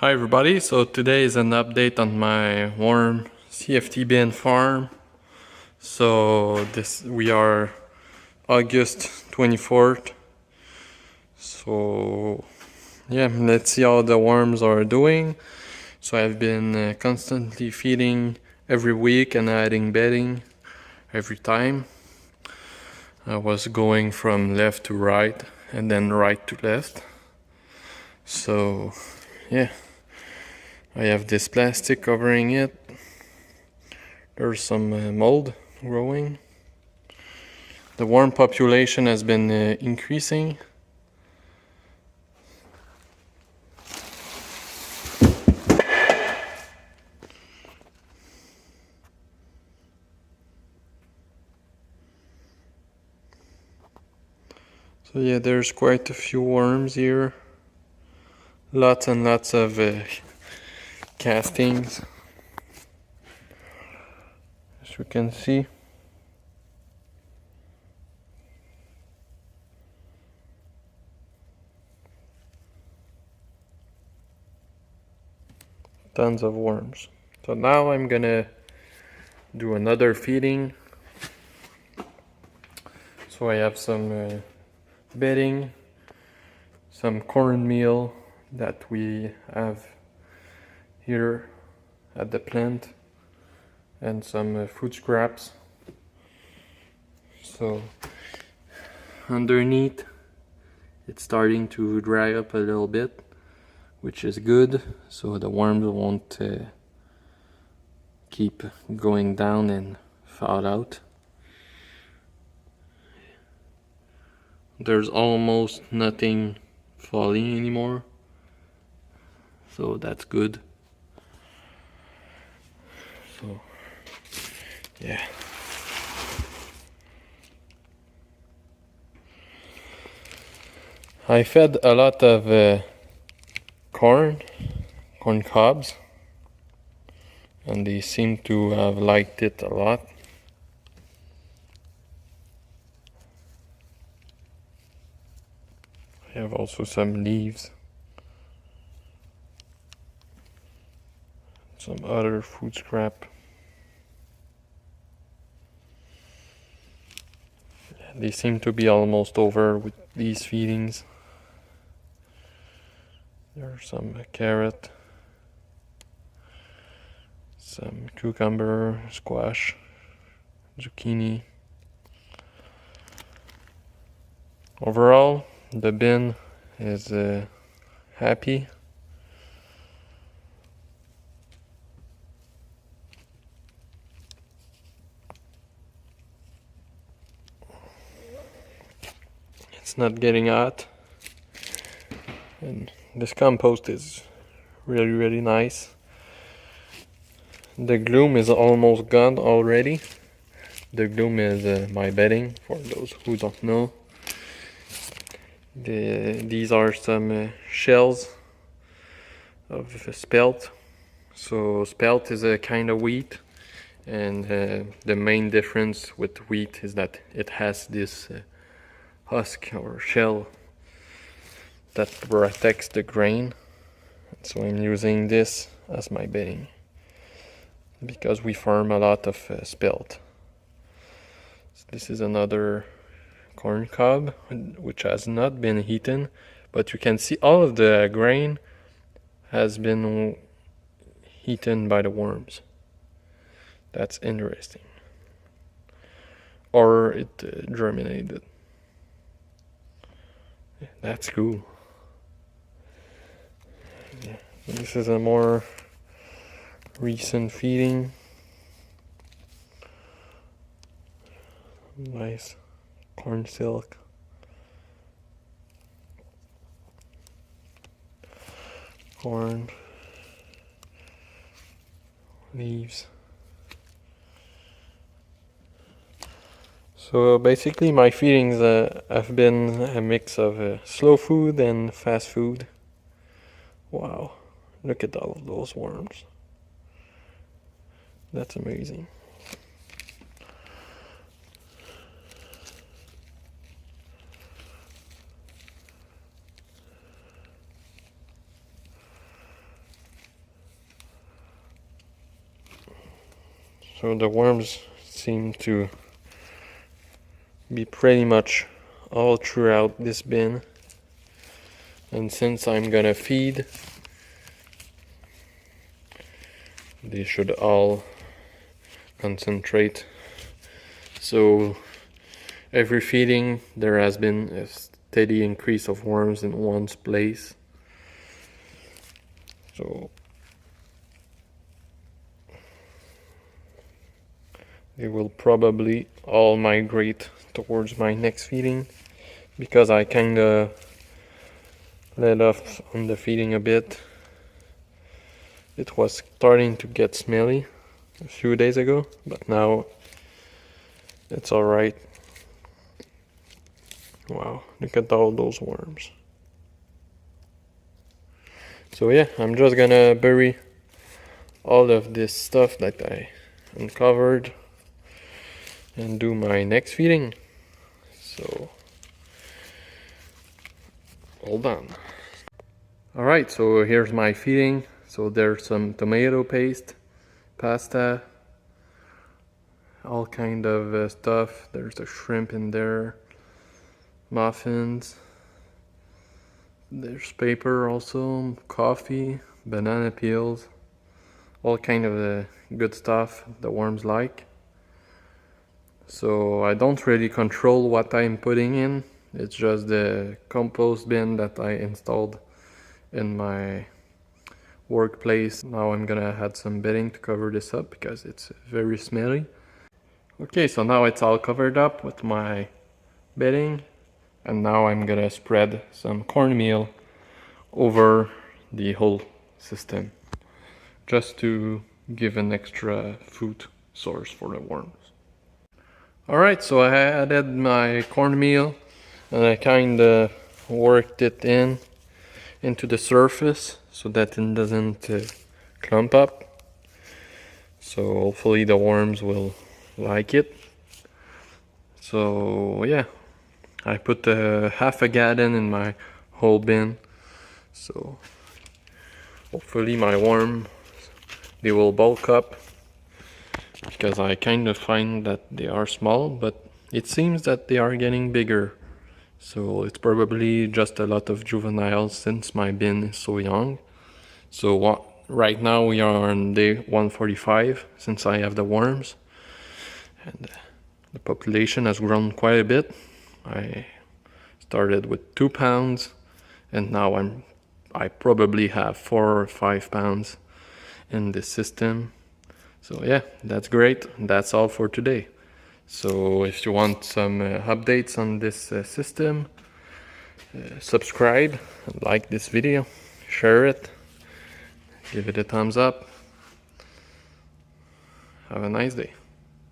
Hi everybody, so today is an update on my worm CFT bin farm. So we are August 24th. So yeah, let's see how the worms are doing. So I've been constantly feeding every week and adding bedding every time. I was going from left to right and then right to left. So yeah, I have this plastic covering it. There's some mold growing. The worm population has been increasing. So yeah, there's quite a few worms here. Lots and lots of castings, as you can see. Tons of worms. So now I'm gonna do another feeding. So I have some bedding, some cornmeal that we have here at the plant, and some food scraps. So underneath it's starting to dry up a little bit, which is good, so the worms won't keep going down and fall out. There's almost nothing falling anymore, so that's good. So yeah, I fed a lot of corn cobs, and they seem to have liked it a lot. I have also some leaves, some other food scrap. They seem to be almost over with these feedings. There's some carrot, some cucumber, squash, zucchini. Overall, the bin is happy. It's not getting hot, and this compost is really nice. The gloom is almost gone already. The gloom is my bedding, for those who don't know. These are some shells of spelt. So spelt is a kind of wheat, and the main difference with wheat is that it has this husk or shell that protects the grain. So I'm using this as my bedding because we farm a lot of spelt. So this is another corn cob which has not been eaten, but you can see all of the grain has been eaten by the worms. That's interesting. Or it germinated. That's cool. Yeah. This is a more recent feeding. Nice corn silk. Corn. Leaves. So basically my feedings have been a mix of slow food and fast food. Wow, look at all of those worms. That's amazing. So the worms seem to be pretty much all throughout this bin. And since I'm gonna feed, they should all concentrate. So every feeding there has been a steady increase of worms in one place. So they will probably all migrate towards my next feeding, because I kinda let off on the feeding a bit. It was starting to get smelly a few days ago, but now it's alright. Wow, look at all those worms. So yeah, I'm just gonna bury all of this stuff that I uncovered and do my next feeding. So hold on. Alright, so here's my feeding. So there's some tomato paste, pasta, all kind of stuff. There's a shrimp in there, muffins, there's paper also, coffee, banana peels, all kind of good stuff the worms like. So I don't really control what I'm putting in. It's just the compost bin that I installed in my workplace. Now I'm gonna add some bedding to cover this up because it's very smelly. Okay, so now it's all covered up with my bedding, and now I'm gonna spread some cornmeal over the whole system just to give an extra food source for the worms. Alright, so I added my cornmeal and I kinda worked it into the surface so that it doesn't clump up. So hopefully the worms will like it. So yeah, I put half a gallon in my whole bin. So hopefully my worms, they will bulk up, because I kind of find that they are small, but it seems that they are getting bigger. So it's probably just a lot of juveniles since my bin is so young. So right now we are on day 145 since I have the worms, and the population has grown quite a bit. I started with 2 pounds and now I probably have 4 or 5 pounds in this system. So yeah, that's great. That's all for today. So if you want some updates on this system, subscribe, like this video, share it, give it a thumbs up. Have a nice day.